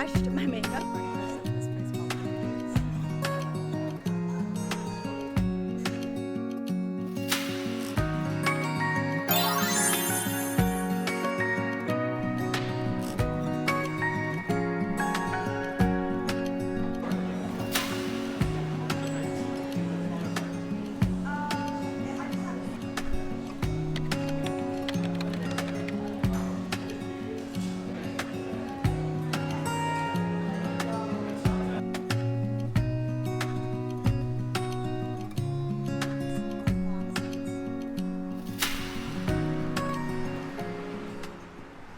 refreshed my makeup.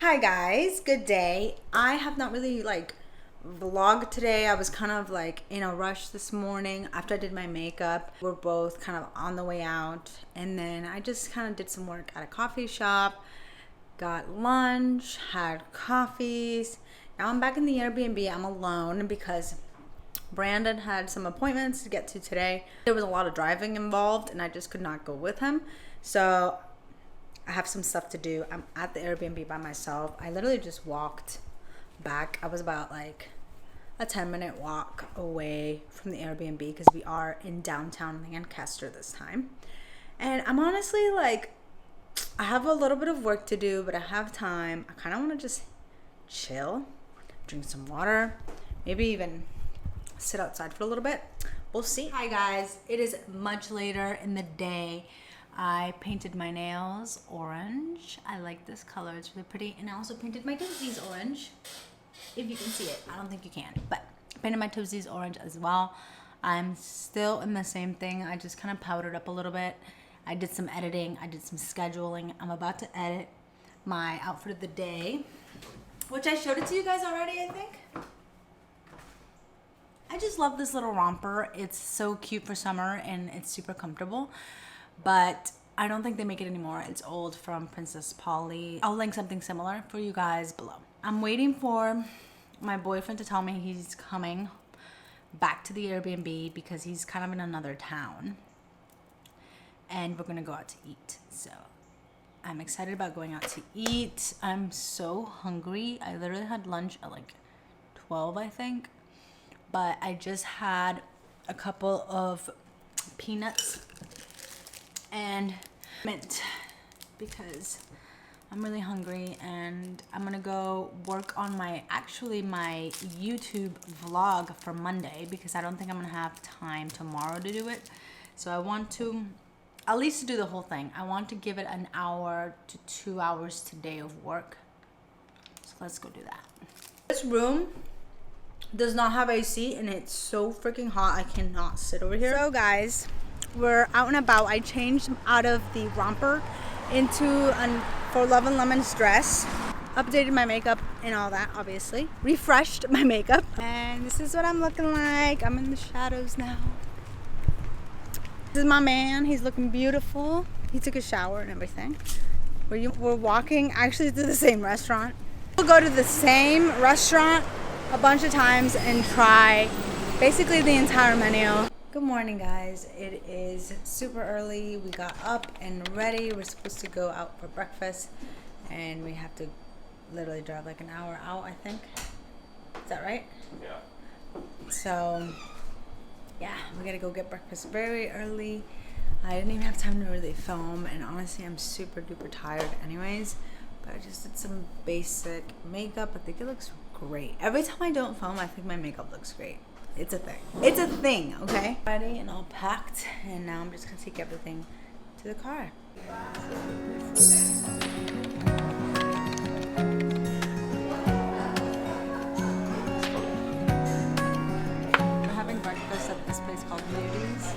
Hi guys, good day. I have not really vlogged today. I was kind of like in a rush this morning after I did my makeup. We're both kind of on the way out, and then I just kind of did some work at a coffee shop, got lunch, had coffees. Now I'm back in the Airbnb. I'm alone because Brandon had some appointments to get to today. There was a lot of driving involved and I just could not go with him. So I have some stuff to do. I'm at the Airbnb by myself. I literally just walked back. I was about like a 10-minute walk away from the Airbnb because we are in downtown Lancaster this time. And I'm honestly like, I have a little bit of work to do, but I have time. I kind of want to just chill, drink some water, maybe even sit outside for a little bit. We'll see. Hi guys, it is much later in the day. I painted my nails orange. I like this color, it's really pretty. And I also painted my toesies orange. If you can see it, I don't think you can, but I painted my toesies orange as well. I'm still in the same thing. I just kind of powdered up a little bit. I did some editing, I did some scheduling. I'm about to edit my outfit of the day, which I showed it to you guys already, I think. I just love this little romper. It's so cute for summer and it's super comfortable. But I don't think they make it anymore. It's old, from Princess Polly. I'll link something similar for you guys below. I'm waiting for my boyfriend to tell me he's coming back to the Airbnb because he's kind of in another town. And we're gonna go out to eat. So I'm excited about going out to eat. I'm so hungry. I literally had lunch at like 12, I think. But I just had a couple of peanuts and mint because I'm really hungry, and I'm gonna go work on my YouTube vlog for Monday because I don't think I'm gonna have time tomorrow to do it. So I want to at least do the whole thing. I want to give it an hour to 2 hours today of work. So let's go do that. This room does not have AC and it's so freaking hot. I cannot sit over here. So guys, we're out and about. I changed out of the romper into a For Love and Lemons dress. Updated my makeup and all that, obviously. Refreshed my makeup. And this is what I'm looking like. I'm in the shadows now. This is my man. He's looking beautiful. He took a shower and everything. We're walking actually to the same restaurant. We'll go to the same restaurant a bunch of times and try basically the entire menu. Good morning guys, it is super early. We got up and ready. We're supposed to go out for breakfast and we have to literally drive like an hour out, I think. Is that right? Yeah. So yeah, we gotta go get breakfast very early. I didn't even have time to really film, and honestly I'm super duper tired anyways, but I just did some basic makeup. I think it looks great. Every time I don't film, I think my makeup looks great. It's a thing. It's a thing, okay? Ready and all packed, and now I'm just gonna take everything to the car. We're having breakfast at this place called Moody's.